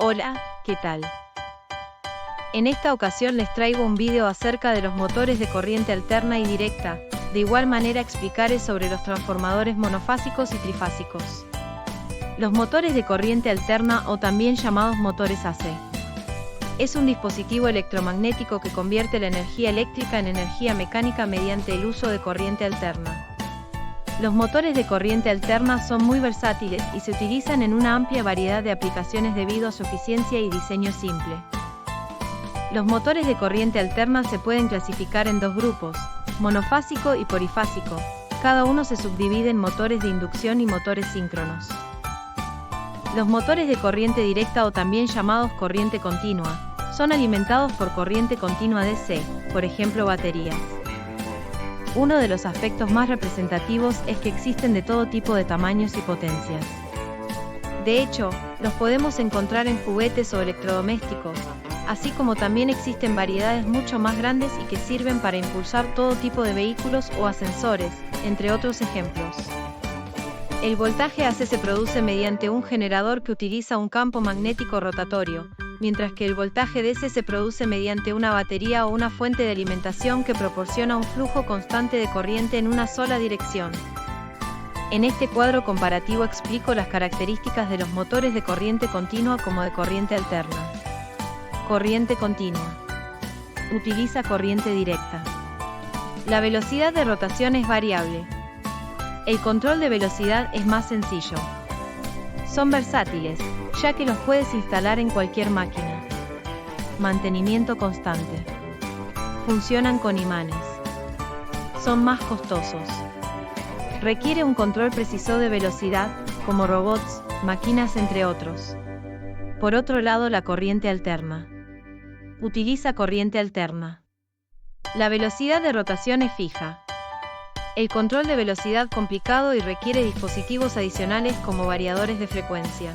Hola, ¿qué tal? En esta ocasión les traigo un vídeo acerca de los motores de corriente alterna y directa. De igual manera explicaré sobre los transformadores monofásicos y trifásicos. Los motores de corriente alterna, o también llamados motores AC, es un dispositivo electromagnético que convierte la energía eléctrica en energía mecánica mediante el uso de corriente alterna. Los motores de corriente alterna son muy versátiles y se utilizan en una amplia variedad de aplicaciones debido a su eficiencia y diseño simple. Los motores de corriente alterna se pueden clasificar en dos grupos, monofásico y polifásico. Cada uno se subdivide en motores de inducción y motores síncronos. Los motores de corriente directa, o también llamados corriente continua, son alimentados por corriente continua DC, por ejemplo baterías. Uno de los aspectos más representativos es que existen de todo tipo de tamaños y potencias. De hecho, los podemos encontrar en juguetes o electrodomésticos, así como también existen variedades mucho más grandes y que sirven para impulsar todo tipo de vehículos o ascensores, entre otros ejemplos. El voltaje AC se produce mediante un generador que utiliza un campo magnético rotatorio, mientras que el voltaje DC se produce mediante una batería o una fuente de alimentación que proporciona un flujo constante de corriente en una sola dirección. En este cuadro comparativo explico las características de los motores de corriente continua como de corriente alterna. Corriente continua. Utiliza corriente directa. La velocidad de rotación es variable. El control de velocidad es más sencillo. Son versátiles, ya que los puedes instalar en cualquier máquina. Mantenimiento constante. Funcionan con imanes. Son más costosos. Requiere un control preciso de velocidad, como robots, máquinas entre otros. Por otro lado, la corriente alterna. Utiliza corriente alterna. La velocidad de rotación es fija. El control de velocidad complicado y requiere dispositivos adicionales como variadores de frecuencia.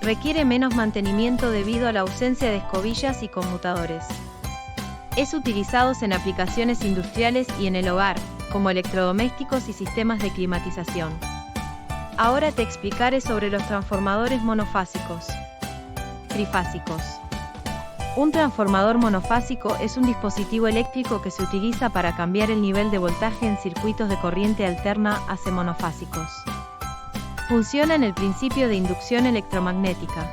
Requiere menos mantenimiento debido a la ausencia de escobillas y conmutadores. Es utilizado en aplicaciones industriales y en el hogar, como electrodomésticos y sistemas de climatización. Ahora te explicaré sobre los transformadores monofásicos. Trifásicos. Un transformador monofásico es un dispositivo eléctrico que se utiliza para cambiar el nivel de voltaje en circuitos de corriente alterna AC monofásicos. Funciona en el principio de inducción electromagnética.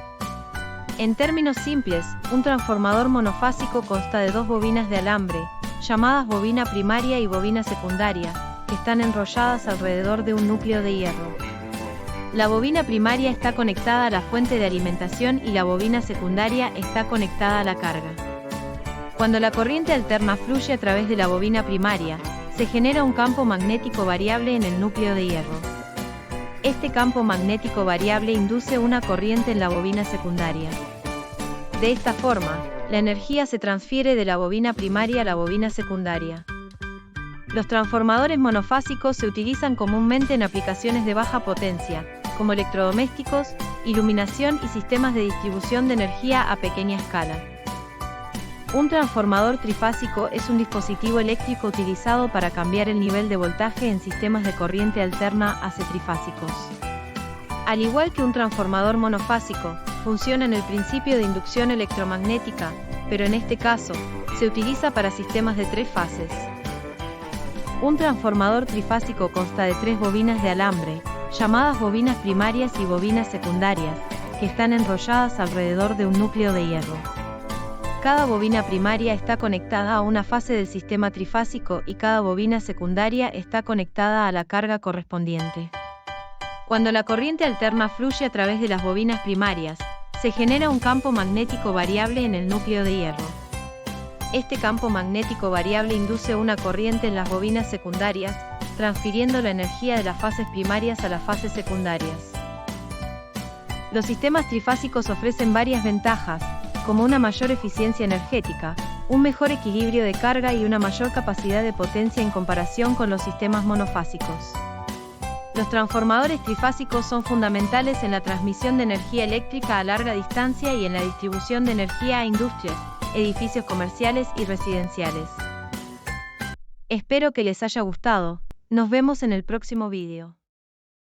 En términos simples, un transformador monofásico consta de dos bobinas de alambre, llamadas bobina primaria y bobina secundaria, que están enrolladas alrededor de un núcleo de hierro. La bobina primaria está conectada a la fuente de alimentación y la bobina secundaria está conectada a la carga. Cuando la corriente alterna fluye a través de la bobina primaria, se genera un campo magnético variable en el núcleo de hierro. Este campo magnético variable induce una corriente en la bobina secundaria. De esta forma, la energía se transfiere de la bobina primaria a la bobina secundaria. Los transformadores monofásicos se utilizan comúnmente en aplicaciones de baja potencia, como electrodomésticos, iluminación y sistemas de distribución de energía a pequeña escala. Un transformador trifásico es un dispositivo eléctrico utilizado para cambiar el nivel de voltaje en sistemas de corriente alterna AC trifásicos. Al igual que un transformador monofásico, funciona en el principio de inducción electromagnética, pero en este caso, se utiliza para sistemas de tres fases. Un transformador trifásico consta de tres bobinas de alambre, llamadas bobinas primarias y bobinas secundarias, que están enrolladas alrededor de un núcleo de hierro. Cada bobina primaria está conectada a una fase del sistema trifásico y cada bobina secundaria está conectada a la carga correspondiente. Cuando la corriente alterna fluye a través de las bobinas primarias, se genera un campo magnético variable en el núcleo de hierro. Este campo magnético variable induce una corriente en las bobinas secundarias, transfiriendo la energía de las fases primarias a las fases secundarias. Los sistemas trifásicos ofrecen varias ventajas, como una mayor eficiencia energética, un mejor equilibrio de carga y una mayor capacidad de potencia en comparación con los sistemas monofásicos. Los transformadores trifásicos son fundamentales en la transmisión de energía eléctrica a larga distancia y en la distribución de energía a industrias, edificios comerciales y residenciales. Espero que les haya gustado. Nos vemos en el próximo vídeo.